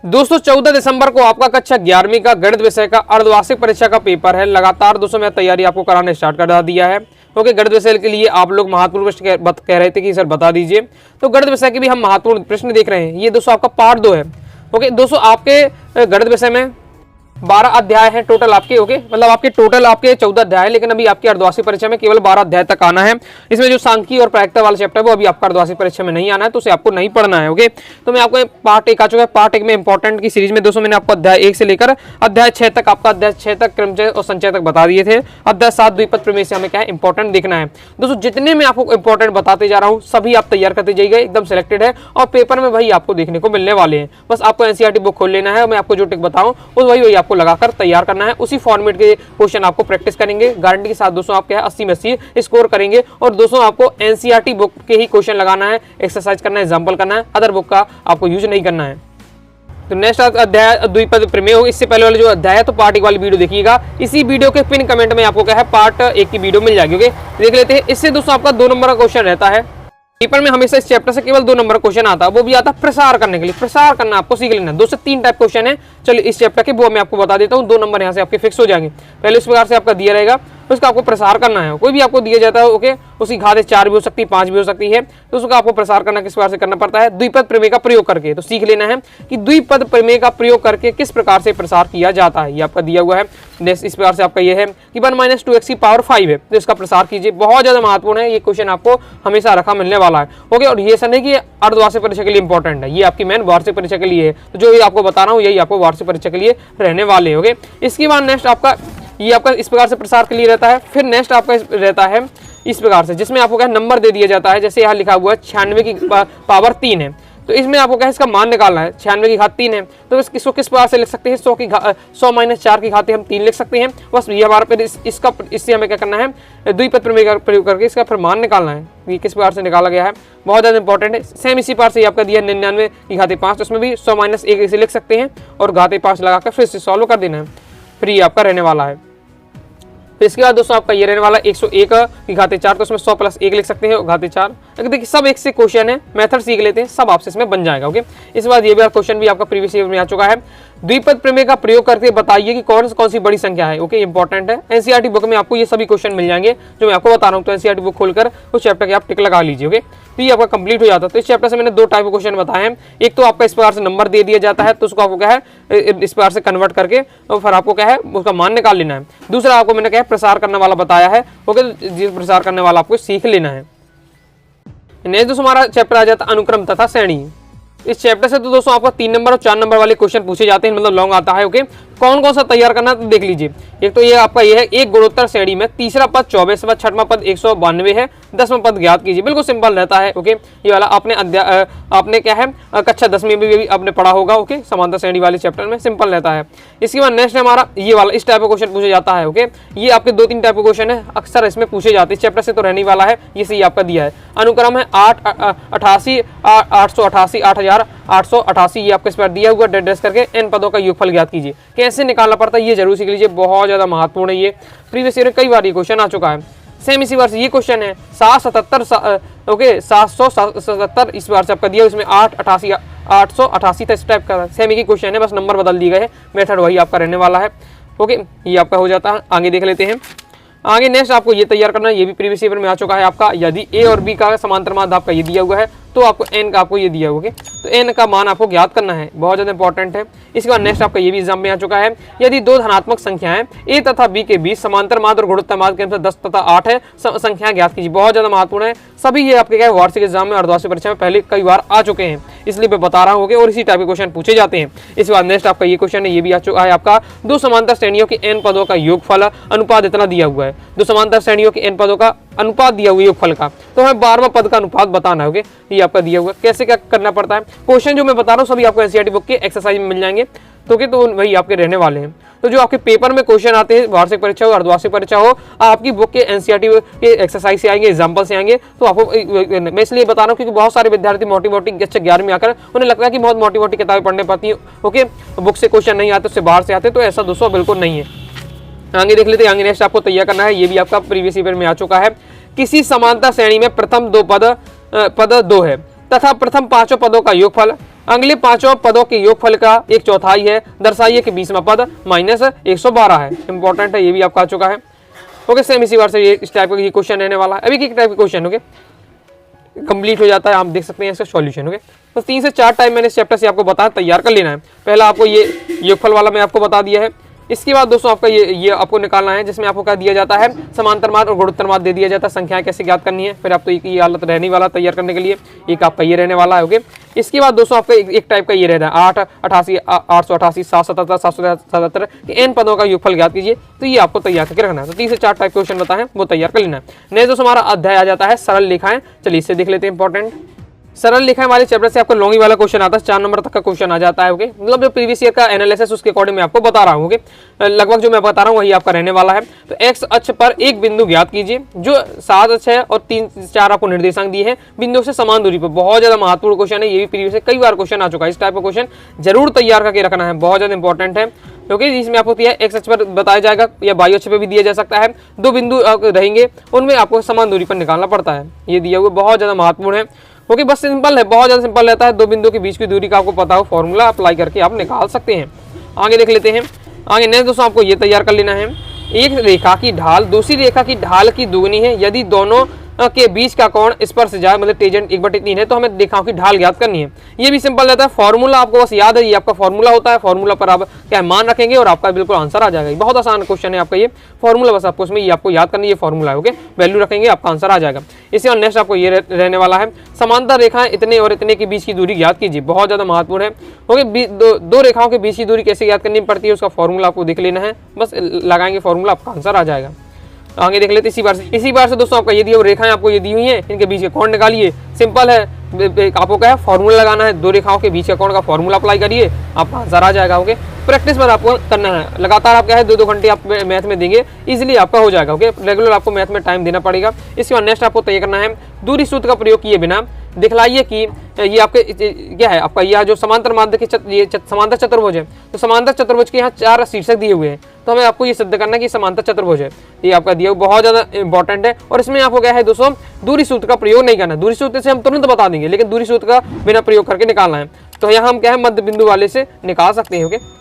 दोस्तों 14 दिसंबर को आपका कक्षा 11वीं का गणित विषय का अर्धवार्षिक परीक्षा का पेपर है। लगातार दोस्तों मैं तैयारी आपको कराना स्टार्ट कर दिया है। ओके, गणित विषय के लिए आप लोग महत्वपूर्ण प्रश्न कह रहे थे कि सर बता दीजिए, तो गणित विषय के भी हम महत्वपूर्ण प्रश्न देख रहे हैं। ये दोस्तों आपका पार्ट 2 है। ओके दोस्तों, आपके गणित विषय में 12 अध्याय हैं टोटल आपके। ओके, मतलब आपके टोटल आपके 14 अध्याय है, लेकिन अभी आपकी अर्धवार्षिक परीक्षा में केवल 12 अध्याय तक आना है। इसमें जो सांख्यिकी और प्रायिकता वाला चैप्टर है वो अभी आपका अर्धवार्षिक परीक्षा में नहीं आना है, तो उसे आपको नहीं पढ़ना है। ओके, तो मैं आपको पार्ट 1 आ चुका है। पार्ट 1 में इंपॉर्टेंट की सीरीज में दोस्तों मैंने आपको अध्याय 1 से लेकर अध्याय 6 तक, आपका अध्याय 6 तक क्रमचय और संचय तक बता दिए थे। अध्याय 7 द्विपद प्रमेय से हमें क्या है इंपॉर्टेंट देखना है। दोस्तों जितने मैं आपको इंपॉर्टेंट बताते जा रहा हूँ सभी आप तैयार करते जाइएगा, एकदम सिलेक्टेड है और पेपर में वही आपको देखने को मिलने वाले हैं। बस आपको एनसीईआरटी बुक खोल लेना है, मैं आपको जो टिक बताऊं वही आपको लगाकर तैयार करना है। उसी फॉर्मेट के क्वेश्चन आपको प्रैक्टिस करेंगे, गारंटी के साथ दोस्तों आप क्या है 80 में 80 स्कोर करेंगे। और दोस्तों आपको एनसीईआरटी बुक के ही क्वेश्चन लगाना है, एक्सरसाइज करना है, एग्जाम्पल करना है, अदर बुक का आपको यूज नहीं करना है। तो नेक्स्ट अध्याय द्विपद प्रमेय हो। इससे पहले वाला जो अध्याय है तो पार्ट 1 वाली वीडियो देखिएगा। इसी वीडियो के पिन कमेंट में आपको क्या है पार्ट 1 की वीडियो मिल जाएगी। ओके, देख लेते हैं। इससे दोस्तों आपका 2 नंबर का क्वेश्चन रहता है पेपर में। हमेशा इस चैप्टर से केवल 2 नंबर क्वेश्चन आता है, वो भी आता है प्रसार करने के लिए। प्रसार करना आपको सीख लेना है। 2 से 3 टाइप क्वेश्चन है, चलिए इस चैप्टर के वो मैं आपको बता देता हूँ। 2 नंबर यहाँ से आपके फिक्स हो जाएंगे। पहले इस प्रकार से आपका दिया रहेगा, उसका आपको प्रसार करना है। कोई भी आपको दिया जाता है ओके, उसकी घातें 4 भी हो सकती है, 5 भी हो सकती है, तो उसका आपको प्रसार करना किस प्रकार से करना पड़ता है, द्विपद प्रमेय का प्रयोग करके। तो सीख लेना है कि द्विपद प्रमेय का प्रयोग करके किस प्रकार से प्रसार किया जाता है। ये आपका दिया हुआ है। नेक्स्ट इस प्रकार से आपका ये है कि 1 - 2x की पावर 5 है, तो इसका प्रसार कीजिए। बहुत ज्यादा महत्वपूर्ण है, ये क्वेश्चन आपको हमेशा रखा मिलने वाला है। ओके, और ये नहीं कि अर्धवार्षिक परीक्षा के लिए इंपॉर्टेंट है, ये आपकी मेन वार्षिक परीक्षा के लिए है। तो जो ये आपको बता रहा हूँ यही आपको वार्षिक परीक्षा के लिए रहने वाले हैं। ओके, इसके बाद नेक्स्ट आपका ये आपका इस प्रकार से प्रसार के लिए रहता है। फिर नेक्स्ट आपका रहता है इस प्रकार से, जिसमें आपको क्या नंबर दे दिया जाता है। जैसे यहाँ लिखा हुआ है 96 की पावर 3 है, तो इसमें आपको क्या है इसका मान निकालना है। 96 की घात 3 है, तो इसको किस प्रकार से लिख सकते हैं, 100 - 4 की घातें हम 3 लिख सकते हैं। बस ये हमारा फिर इससे हमें क्या करना है, द्विपद प्रमेय का प्रयोग करके इसका फिर मान निकालना है। ये किस प्रकार से निकाला गया है, बहुत ज़्यादा इंपॉर्टेंट है। सेम इसी प्रकार से आपका दिया 99 की घातें 5, तो उसमें भी 100 - 1 इसे लिख सकते हैं और घातें 5 लगाकर फिर से सॉल्व कर देना है। फिर ये आपका रहने वाला है। तो इसके बाद दोस्तों आपका ये रहने वाला 101 की घातें 4, तो उसमें 100 + 1 लिख सकते हैं, घातें 4। देखिए सब एक से क्वेश्चन है, मेथड सीख लेते हैं, सब आपसे इसमें बन जाएगा। ओके, इस बार ये भी क्वेश्चन भी आपका प्रीवियस ईयर में आ चुका है। द्विपद प्रमेय का प्रयोग करके बताइए कि कौन सी बड़ी संख्या है। ओके, इंपॉर्टेंट है। एनसीईआरटी बुक में आपको ये सभी क्वेश्चन मिल जाएंगे जो मैं आपको बता रहा हूँ। तो एनसीईआरटी बुक खोलकर उस चैप्टर के आप टिक लगा लीजिए। ओके, तो ये आपका कंप्लीट हो जाता है। तो इस चैप्टर से मैंने 2 टाइप के क्वेश्चन बताए हैं। एक तो आपका इस प्रकार से नंबर दे दिया जाता है, तो उसको आपको क्या है इस प्रकार से कन्वर्ट करके और फिर आपको क्या है उसका मान निकाल लेना है। दूसरा आपको मैंने क्या है प्रसार करने वाला बताया है। ओके, जिस प्रसार करने वाला आपको सीख लेना है। नेक्स्ट दोस्तों हमारा चैप्टर आ जाता है अनुक्रम तथा श्रेणी। इस चैप्टर से तो दोस्तों आपका 3 नंबर और 4 नंबर वाले क्वेश्चन पूछे जाते हैं, मतलब लॉन्ग आता है। ओके, कौन सा तैयार करना है तो देख लीजिए। एक तो ये आपका ये है एक गुणोत्तर श्रेणी में तीसरा पद 24 पद, छठवां पद 192 है, 10वां पद ज्ञात कीजिए। बिल्कुल सिंपल रहता है। ओके, ये वाला आपने क्या है कक्षा 10वीं में भी आपने पढ़ा होगा। ओके, समांतर श्रेणी वाले चैप्टर में सिंपल रहता है। इसके बाद नेक्स्ट हमारा ये वाला इस टाइप का क्वेश्चन पूछा जाता है। ओके, ये आपके 2-3 टाइप के क्वेश्चन है, अक्सर इसमें पूछे जाते हैं। इस चैप्टर से तो रहने वाला है, ये सही आपका दिया है। अनुक्रम है 888 888 8888, ये आपको इस पर दिया हुआ डेड करके n पदों का योगफल ज्ञात कीजिए। कैसे निकालना पड़ता है ये जरूर सीख लीजिए, बहुत ज्यादा महत्वपूर्ण है। ये प्रीवियस ईयर में कई बार ये क्वेश्चन आ चुका है। सेम इसी बार से ये क्वेश्चन है 777 ओके 777 इस बार से आपका दिया, इसमें 888 था। इस टाइप का सेम ही क्वेश्चन है, बस नंबर बदल दिए गए हैं, मेथड वही आपका रहने वाला है। ओके, ये आपका हो जाता है। आगे देख लेते हैं। आगे नेक्स्ट आपको ये तैयार करना है, ये भी प्रीवियस ईयर में आ चुका है आपका। यदि ए और बी का समांतर माध्य आपका ये दिया हुआ है तो आपको n का आपको ये दिया होगा, तो n का मान आपको ज्ञात करना है, बहुत ज़्यादा इंपॉर्टेंट है। इसके बाद नेक्स्ट आपका ये भी एग्जाम में आ चुका है। यदि 2 धनात्मक संख्याएं a तथा b के बीच समांतर माध्य और गुणोत्तर माध्य के अनुसार 10 तथा 8 है, संख्या ज्ञात कीजिए। बहुत ज़्यादा महत्वपूर्ण है। सभी ये आपके क्या है वार्षिक एग्जाम में अर्धवार्षिक परीक्षा में पहले कई बार आ चुके हैं, इसलिए मैं बता रहा हूँ और इसी टाइप के क्वेश्चन पूछे जाते हैं। इसके बाद नेक्स्ट आपका ये क्वेश्चन है, ये भी आ चुका है आपका। 2 समांतर श्रेणियों के n पदों का योगफल अनुपात इतना दिया हुआ है। 2 समांतर श्रेणियों के n पदों का अनुपात दिया हुआ योगफल का, तो हमें 12वां पद का अनुपात बताना है। ये आपका दिया हुआ, कैसे क्या करना पड़ता है। क्वेश्चन जो मैं बता रहा हूँ सभी आपको एनसीईआरटी बुक के एक्सरसाइज में मिल जाएंगे। तो वही आपके रहने वाले हैं। तो जो आपके पेपर में क्वेश्चन आते हैं, वार्षिक परीक्षा हो अर्धवार्षिक परीक्षा हो, आपकी बुक के एनसीईआरटी के एक्सरसाइज से आएंगे, एग्जाम्पल से आएंगे। तो आपको मैं इसलिए बता रहा हूँ क्योंकि बहुत सारे विद्यार्थी मोटी कक्षा 11 में आकर उन्हें लगता है कि बहुत मोटी किताबें पढ़ने पड़ती है। ओके, बुक से क्वेश्चन नहीं आते, उससे बाहर से आते, तो ऐसा दोस्तों बिल्कुल नहीं है। आगे देख लेते हैं। आगे नेक्स्ट आपको तैयार करना है, ये भी आपका प्रीवियस ईयर में आ चुका है। किसी समांतर श्रेणी में प्रथम 2 पद 2 है तथा प्रथम 5 पदों का योगफल अगले पांचों पदों के योगफल का 1/4 है, दर्शाइए कि 20वां पद -112 है। इंपॉर्टेंट है, ये भी आपका आ चुका है। ओके, सेम इसी बार से ये इस टाइप का ये क्वेश्चन रहने वाला है। अभी किस टाइप के क्वेश्चन होंगे कंप्लीट हो जाता है, आप देख सकते हैं इसका सॉल्यूशन। ओके, तो 3 से 4 टाइम मैंने इस चैप्टर से आपको बताया, तैयार कर लेना है। पहला आपको ये योगफल वाला मैं आपको बता दिया है। इसके बाद दोस्तों आपका ये आपको निकालना है, जिसमें आपको क्या दिया जाता है, समांतर मार्ग और गुणोत्तर मार्ग दे दिया जाता है, संख्याएं कैसे ज्ञात करनी है। फिर आप तो ये हालत रहने वाला तैयार करने के लिए, एक आपका ये रहने वाला है। ओके, इसके बाद दोस्तों आपका एक टाइप का ये रहता है 888 888 777 777 के n पदों का योगफल ज्ञात कीजिए। तो ये आपको तैयार करके रखना है। तो 3 से 4 टाइप क्वेश्चन बताए हैं, वो तैयार कर लेना है। नेक्स्ट दोस्तों हमारा अध्याय आ जाता है सरल रेखाएं। चलिए इससे देख लेते हैं। इंपॉर्टेंट सरल रेखाएं वाले चैप्टर से आपको लॉन्गी वाला क्वेश्चन आता है, 4 नंबर तक का क्वेश्चन आ जाता है। ओके, मतलब जो प्रीवियस ईयर का एनालिसिस उसके अकॉर्डिंग मैं आपको बता रहा हूँ। ओके, लगभग जो मैं बता रहा हूँ वही आपका रहने वाला है। तो एक्स अक्ष पर एक बिंदु ज्ञात कीजिए जो 7 अक्ष है और 3 4 आपको निर्देशांक दिए हैं, बिंदु से समान दूरी पर। बहुत ज्यादा महत्वपूर्ण क्वेश्चन है, ये भी प्रीवियस से कई बार क्वेश्चन आ चुका है। इस टाइप का क्वेश्चन जरूर तैयार करके रखना है, बहुत ज्यादा इंपॉर्टेंट है। क्योंकि इसमें आपको एक्स अक्ष पर बताया जाएगा या वाई अक्ष पर भी दिया जा सकता है। 2 बिंदु रहेंगे, उनमें आपको समान दूरी पर निकालना पड़ता है। ये दिया हुआ बहुत ज्यादा महत्वपूर्ण है, क्योंकि बस सिंपल है, बहुत ज्यादा सिंपल रहता है। 2 बिंदु के बीच की दूरी का आपको पता हो, फॉर्मूला अप्लाई करके आप निकाल सकते हैं। आगे देख लेते हैं। आगे नेक्स्ट दोस्तों आपको ये तैयार कर लेना है, एक रेखा की ढाल दूसरी रेखा की ढाल की दुगनी है यदि दोनों के बीच का कोण स्पर्श जाए, मतलब टेंजेंट 1/3 है, तो हमें रेखाओं की ढाल ज्ञात करनी है। ये भी सिंपल रहता है, फॉर्मूला आपको बस याद है, ये आपका फॉर्मूला होता है। फॉर्मूला पर आप क्या मान रखेंगे और आपका बिल्कुल आंसर आ जाएगा। बहुत आसान क्वेश्चन है आपका ये फॉर्मूला, बस आपको इसमें ये आपको याद करनी है, ये फॉर्मूला है। ओके, वैल्यू रखेंगे आपका आंसर आ जाएगा। इसके बाद नेक्स्ट आपको ये रहने वाला है, समांतर रेखाएं इतने और इतने के बीच की दूरी ज्ञात कीजिए। बहुत ज्यादा महत्वपूर्ण है। ओके, दो रेखाओं के बीच की दूरी कैसे ज्ञात करनी पड़ती है, उसका फॉर्मूला आपको देख लेना है, बस लगाएंगे फॉर्मूला, आपका आंसर आ जाएगा। आगे देख लेते इसी बार से दोस्तों आपका ये दी रेखाएं आपको ये दी हुई हैं, इनके बीच के कोण निकालिए। सिंपल है, आपको क्या है फॉर्मूला लगाना है, 2 रेखाओं के बीच के कोण का फॉर्मूला अप्लाई करिए, आपका आंसर आ जाएगा। ओके, प्रैक्टिस पर आपको करना है, लगातार आप क्या है 2-2 घंटे आप मैथ में देंगे, इजीली आपका हो जाएगा। ओके, रेगुलर आपको मैथ में टाइम देना पड़ेगा। इसके बाद नेक्स्ट आपको तय करना है, दूरी सूत्र का प्रयोग किए बिना दिखलाइए कि ये आपके क्या है, आपका यह जो समांतर माध्य के समांतर चतुर्भुज है, तो समांतर चतुर्भुज के यहाँ 4 शीर्षक दिए हुए हैं, तो हमें आपको ये सिद्ध करना है कि समांतर चतुर्भुज है। ये आपका दिया बहुत ज्यादा इंपॉर्टेंट है। और इसमें आपको क्या है दोस्तों, दूरी सूत्र का प्रयोग नहीं करना। दूरी सूत्र से हम तुरंत बता देंगे, लेकिन दूरी सूत्र का बिना प्रयोग करके निकालना है। तो यहाँ हम क्या है मध्य बिंदु वाले से निकाल सकते हैं। ओके,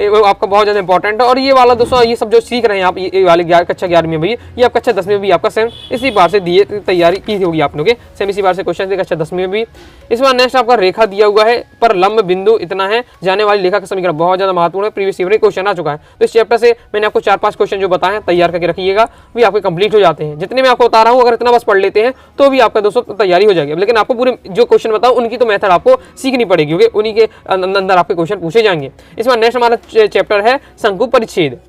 वो आपका बहुत ज्यादा इंपॉर्टेंट है। और ये वाला दोस्तों ये सब जो सीख रहे हैं आप, ये वाले कक्षा 11वीं में भी, ये आप कक्षा 10वीं में भी आपका सेम इसी बार से दिए तैयारी की होगी आपने। ओके, सेम इसी बार से क्वेश्चन थे कक्षा 10वीं में भी। इस बार नेक्स्ट आपका रेखा दिया हुआ है पर लंब बिंदु इतना है, जाने वाली रेखा का समीकरण बहुत ज्यादा महत्वपूर्ण है, प्रीवियस ईयर क्वेश्चन आ चुका है। तो इस चैप्टर से मैंने आपको 4-5 क्वेश्चन जो बताए हैं तैयार करके रखिएगा, भी आपके कंप्लीट हो जाते हैं। जितने मैं आपको बता रहा हूँ, अगर इतना बस पढ़ लेते हैं तो भी आपका दोस्तों तैयारी हो जाएगी। लेकिन आपको पूरे जो क्वेश्चन बताओ उनकी तो मेथड आपको सीखनी पड़ेगी, उन्हीं के अंदर आपके क्वेश्चन पूछे जाएंगे। इस बार नेक्स्ट हमारा चैप्टर है शंकु परिच्छेद।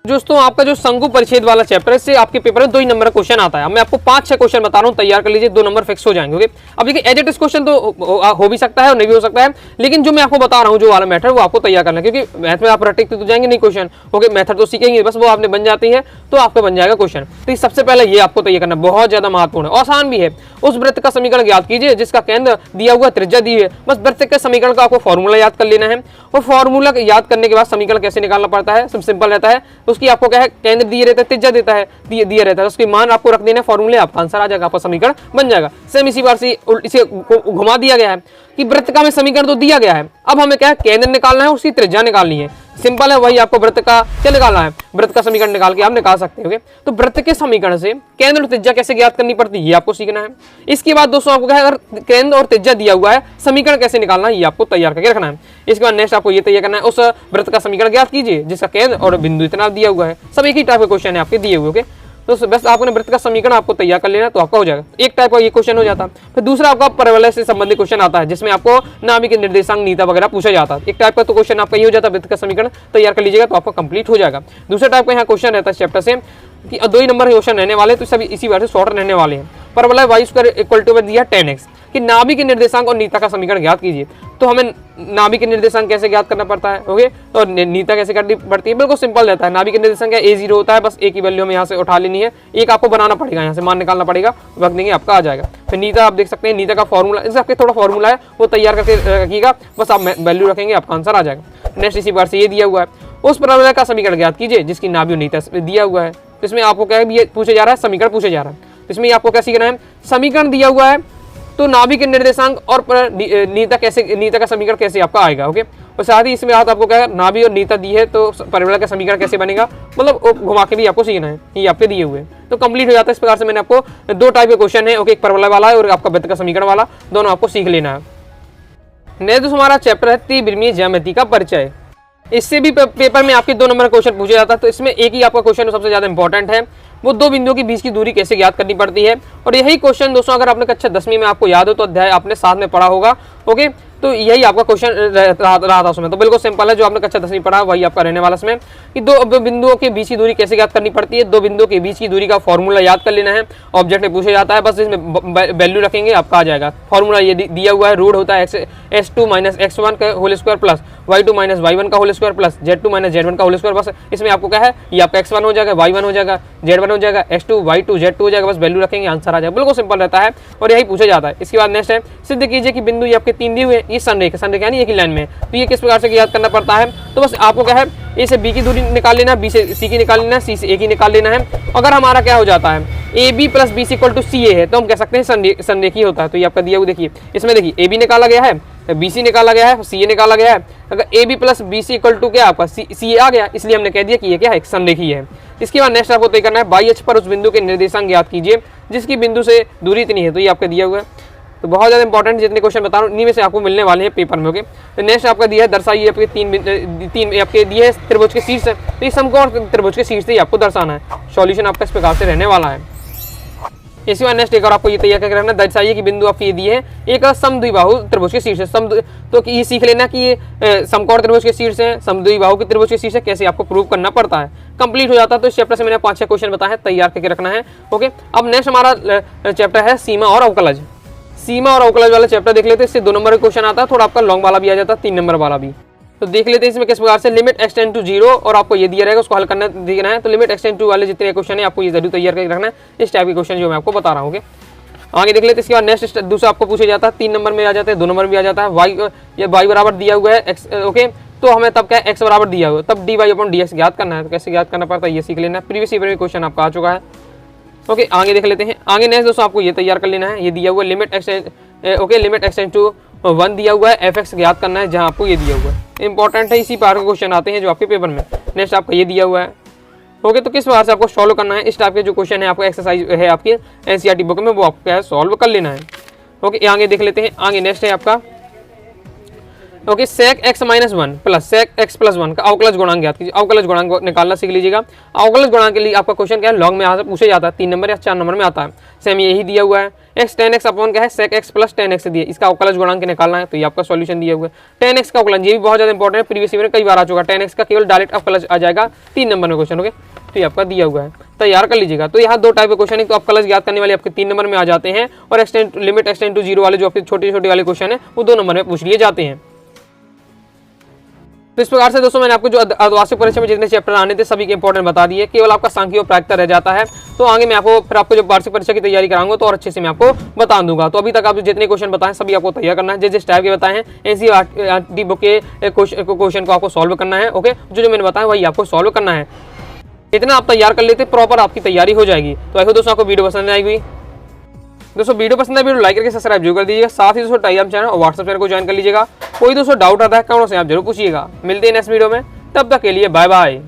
दोस्तों आपका जो शंकु परिच्छेद वाला चैप्टर है, इससे आपके पेपर में 2 ही नंबर का क्वेश्चन आता है। मैं आपको 5-6 क्वेश्चन बता रहा हूँ, तैयार कर लीजिए, 2 नंबर फिक्स हो जाएंगे। ओके, अब देखिए एज इट इज क्वेश्चन तो हो भी सकता है और नहीं भी हो सकता है, लेकिन जो मैं आपको बता रहा हूँ जो वाला मेथड, वो आपको तैयार करना है, क्योंकि मैथ में आप रटते तो जाएंगे नहीं क्वेश्चन। ओके, मेथड तो सीखेंगे, बस वो आपने बन जाती है तो आपका बन जाएगा क्वेश्चन। तो सबसे पहले ये आपको तैयार करना बहुत ज्यादा महत्वपूर्ण है, आसान भी है। उस वृत्त का समीकरण ज्ञात कीजिए जिसका केंद्र दिया हुआ, त्रिज्या दी है। बस वृत्त के समीकरण का आपको फॉर्मूला याद कर लेना है, और फॉर्मूला याद करने के बाद समीकरण कैसे निकालना पड़ता है, सब सिंपल रहता है। उसकी आपको क्या है, केंद्र दिए रहता है, त्रिज्या देता है, दिया रहता है, उसके मान आपको रख देना, फॉर्मूले आपका आंसर आ जाएगा, आपका समीकरण बन जाएगा। सेम इसी बार से इसे घुमा दिया गया है कि वृत्त का हमें समीकरण तो दिया गया है, अब हमें क्या है केंद्र निकालना है, उसकी त्रिज्या निकालनी है। सिंपल है, वही आपको वृत्त का क्या निकालना है, वृत्त का समीकरण निकाल के आप निकाल सकते हो। तो वृत्त के समीकरण से केंद्र और त्रिज्या कैसे ज्ञात करनी पड़ती है, ये आपको सीखना है। इसके बाद दोस्तों आपको क्या है, अगर केंद्र और त्रिज्या दिया हुआ है, समीकरण कैसे निकालना है, ये आपको तैयार करके रखना है। इसके बाद नेक्स्ट आपको ये तैयार करना है, उस वृत्त का समीकरण ज्ञात कीजिए जिसका केंद्र और बिंदु इतना दिया हुआ है। सब एक ही टाइप के क्वेश्चन है आपके दिए हुए। ओके, तो बस आपने वृत्त का समीकरण आपको तैयार कर लेना, तो आपका हो जाएगा। एक टाइप का ये क्वेश्चन हो जाता है। फिर दूसरा आपका परवलय से संबंधित क्वेश्चन आता है, जिसमें आपको नाभिक निर्देशांक नीता वगैरह पूछा जाता है। एक टाइप का तो क्वेश्चन आपका ये हो जाता है, वृत्त का समीकरण तैयार कर लीजिएगा तो आपका कंप्लीट हो जाएगा। दूसरा टाइप का यहाँ क्वेश्चन रहता है चैप्टर से कि 2 ही नंबर के क्वेश्चन रहने वाले, तो सभी इसी बार से शॉर्ट रहने वाले हैं। परवलय वाई स्क्वायर इक्वल टू दिया 10x कि नाभिक के निर्देशांक और नीता का समीकरण ज्ञात कीजिए। तो हमें नाभिक के निर्देशांक कैसे ज्ञात करना पड़ता है, ओके, और नीता कैसे करनी पड़ती है, बिल्कुल सिंपल रहता है। नाभिक के निर्देशांक a0 होता है, बस a की वैल्यू हमें यहाँ से उठा लेनी है, एक आपको बनाना पड़ेगा, यहाँ से मान निकालना पड़ेगा, रख देंगे आपका आ जाएगा। फिर नीता आप देख सकते हैं, नीता का फॉर्मूला, इसका आपके थोड़ा फॉर्मूला है वो तैयार करके रखिएगा, बस आप वैल्यू रखेंगे आपका आंसर आ जाएगा। नेक्स्ट इसी बार से ये दिया हुआ है, उस परवलय का समीकरण ज्ञात कीजिए जिसकी नाभि और नीता दिया हुआ है। तो इसमें आपको क्या पूछा जा रहा है, समीकरण पूछा जा रहा है। इसमें आपको क्या सीखना है, समीकरण दिया हुआ है तो नाभिक निर्देशांक और नीता का समीकरण कैसे आपका आएगा। ओके, और साथ ही इसमें आपको क्या है, नाभि और नीता दी है तो परिवलय का समीकरण कैसे बनेगा, मतलब घुमा के भी आपको सीखना है, ये आपके दिए हुए तो कंप्लीट हो जाता है। इस प्रकार से मैंने आपको दो टाइप के क्वेश्चन है, ओके, एक परिवलय वाला है और आपका वृत्त का समीकरण वाला, दोनों आपको सीख लेना है। नेक्स्ट हमारा चैप्टर है त्रिविमीय ज्यामिति का परिचय। इससे भी पेपर में आपके 2 नंबर का क्वेश्चन पूछा जाता है, तो इसमें एक ही आपका क्वेश्चन सबसे ज्यादा इंपॉर्टेंट है, वो 2 बिंदुओं के बीच की दूरी कैसे ज्ञात करनी पड़ती है। और यही क्वेश्चन दोस्तों अगर आपने कक्षा 10वीं में आपको याद हो तो अध्याय आपने साथ में पढ़ा होगा। ओके, तो यही आपका क्वेश्चन रहा था उसमें, तो बिल्कुल सिंपल है, जो आपने कक्षा 10वीं पढ़ा वही आपका रहने वाला इसमें कि 2 बिंदुओं के बीच की दूरी कैसे ज्ञात करनी पड़ती है। 2 बिंदुओं के बीच की दूरी का फॉर्मूला याद कर लेना है, ऑब्जेक्ट में पूछा जाता है, बस इसमें वैल्यू रखेंगे आपका आ जाएगा। फॉर्मूला ये दिया हुआ है, रूट होता है x2 - x1 का whole square plus y2 - y1 का whole square plus z2 - z1 का होल स्क्वायर। बस इसमें आपको क्या है, ये आपका x1 हो जाएगा, y1 हो जाएगा, z1 हो जाएगा, x2 y2 z2 हो जाएगा, बस वैल्यू रखेंगे आंसर आ जाएगा, बिल्कुल सिंपल रहता है और यही पूछा जाता है। इसके बाद नेक्स्ट है, सिद्ध कीजिए कि बिंदु ये आपके 3 दिए हुए, ये संरेखा यानी एक ही लाइन में, तो ये किस प्रकार से याद करना पड़ता है। तो बस आपको क्या है, ए से बी की दूरी निकाल लेना, बी से सी की निकाल लेना, सी से ए की निकाल लेना है। अगर हमारा क्या हो जाता है, A B plus B C equal to C A है, तो हम कह सकते हैं संरेखी होता है। तो ये आपका दिया हुआ देखिए, इसमें देखिए ए बी निकाला गया है, बी सी निकाला गया है, सी ए निकाला गया है। अगर A B plus B C equal to क्या आपका सी ए आ गया, इसलिए हमने कह दिया कि ये क्या है, एक संरेखी है। इसके बाद नेक्स्ट आपको तय करना है, बाई अक्ष पर उस बिंदु के निर्देशांक ज्ञात कीजिए जिसकी बिंदु से दूरी इतनी है, तो ये आपका दिया हुआ है। तो बहुत ज़्यादा इंपॉर्टेंट जितने क्वेश्चन बता रहा हूँ इन्हीं में से आपको मिलने वाले हैं पेपर में। ओके, तो नेक्स्ट आपका दिया है, दर्शाइए आपके तीन आपके दिए है त्रिभुज के शीर्ष है, तो ये समकोण त्रिभुज के शीर्ष से आपको दर्शाना है। सॉल्यूशन आपका इस प्रकार से रहने वाला है। इसी बार नेक्स्ट एक और आपको ये तैयार करके रखना, दर्शाइए कि बिंदु आपके ये दिए हैं एक समद्विबाहु त्रिभुज के शीर्ष है। तो ये सीख लेना कि ये समकोण त्रिभुज के शीर्ष है, समद्विबाहु के त्रिभुज के शीर्ष है, कैसे आपको प्रूव करना पड़ता है। कंप्लीट हो जाता है। तो इस चैप्टर से मैंने 5-6 क्वेश्चन बताए हैं, तैयार करके रखना है। ओके, अब नेक्स्ट हमारा चैप्टर है सीमा और अवकलज। सीमा और अवकलज वाला चैप्टर देख लेते हैं, इससे 2 नंबर का क्वेश्चन आता है, थोड़ा आपका लॉन्ग वाला भी आ जाता है, 3 नंबर वाला भी। तो देख लेते हैं इसमें किस प्रकार से लिमिट एक्सटेंड टू 0 और आपको ये दिया रहेगा, उसको हल करना देखना है। तो लिमिट एक्सटेंड टू वाले जितने क्वेश्चन है आपको ये जरूर तैयार करके रखना है, इस टाइप के क्वेश्चन जो मैं आपको बता रहा हूँ। ओके, आगे देख लेते हैं। इसके बाद नेक्स्ट दूसरा आपको पूछा जाता है, 3 नंबर में आ जाता है, 2 नंबर में आ जाता है, y बराबर दिया हुआ है x। ओके, तो हमें तब क्या है, x बराबर दिया हुआ है, तब dy/dx ज्ञात करना है। तो कैसे ज्ञात करना पड़ता है ये सीख लेना है, प्रीवियस ईयर में क्वेश्चन आपका आ चुका है। ओके, आगे देख लेते हैं। आगे नेक्स्ट दोस्तों आपको ये तैयार कर लेना है, ये दिया हुआ है लिमिट एक्सटेंड टू 1 दिया हुआ है, fx ज्ञात करना है, जहाँ आपको ये दिया हुआ है। इंपॉर्टेंट है, इसी पार के क्वेश्चन आते हैं जो आपके पेपर में। नेक्स्ट आपका ये दिया हुआ है। ओके, तो किस प्रकार से आपको सॉल्व करना है, इस टाइप के जो क्वेश्चन है आपको एक्सरसाइज है आपकी एनसीईआरटी बुक में, वो आपको क्या है सॉल्व कर लेना है। ओके, आगे देख लेते हैं। आगे नेक्स्ट है आपका okay, sec x - 1 plus sec x + 1 का अवकलज गुणांक ज्ञात कीजिए। अवकलज गुणांक निकालना सीख लीजिएगा। अवकलज गुणांक के लिए आपका क्वेश्चन क्या है, लॉन्ग में यहाँ से पूछा जाता है, 3 नंबर या 4 नंबर में आता है। सेम यही दिया हुआ है, x tan x अपॉन क्या है sec x + tan x दिया, इसका अवकलज गुणांक निकालना है, तो ये आपका सॉल्यूशन दिया हुआ है। tan x का अवकलन, ये भी बहुत ज्यादा इंपॉर्टेंट है, प्रीवियस ईयर में कई बार आ चुका है। tan x का केवल डायरेक्ट अवकलज आ जाएगा 3 नंबर में क्वेश्चन। ओके, तो ये आपका दिया हुआ है, तैयार कर लीजिएगा। तो यहाँ 2 टाइप के क्वेश्चन है, तो अवकलज ज्ञात करने वाले आपके 3 नंबर में आ जाते हैं, और लिमिट एक्सटेंड टू 0 वाले जो आपके छोटे छोटे वाले क्वेश्चन है वो 2 नंबर में पूछ लिए जाते हैं। तो इस प्रकार से दोस्तों मैंने आपको जो अर्धवार्षिक परीक्षा में जितने चैप्टर आने थे सभी के इंपॉर्टेंट बता दिए, केवल आपका सांख्यिक और प्रायिकता रह जाता है। तो आगे मैं आपको जब वार्षिक परीक्षा की तैयारी कराऊंगा तो और अच्छे से मैं आपको बता दूंगा। तो अभी तक आप जितने क्वेश्चन बताएं सभी आपको तैयार करना है, जिस टाइप के बताए हैं एनसीईआरटी बुक के क्वेश्चन को आपको सॉल्व करना है। ओके, जो मैंने बताया वही आपको सॉल्व करना है। इतना आप तैयार कर लेते प्रॉपर आपकी तैयारी हो जाएगी। तो आई होप दोस्तों आपको वीडियो पसंद आई हुई। दोस्तों वीडियो पसंद है, वीडियो लाइक करके सब्सक्राइब जरूर कर दीजिएगा। साथ ही दोस्तों टेलीग्राम चैनल और व्हाट्सएप चैनल को ज्वाइन कर लीजिएगा। कोई दोस्तों डाउट आता है कमेंट से आप जरूर पूछिएगा। मिलते हैं नेक्स्ट वीडियो में, तब तक के लिए बाय बाय।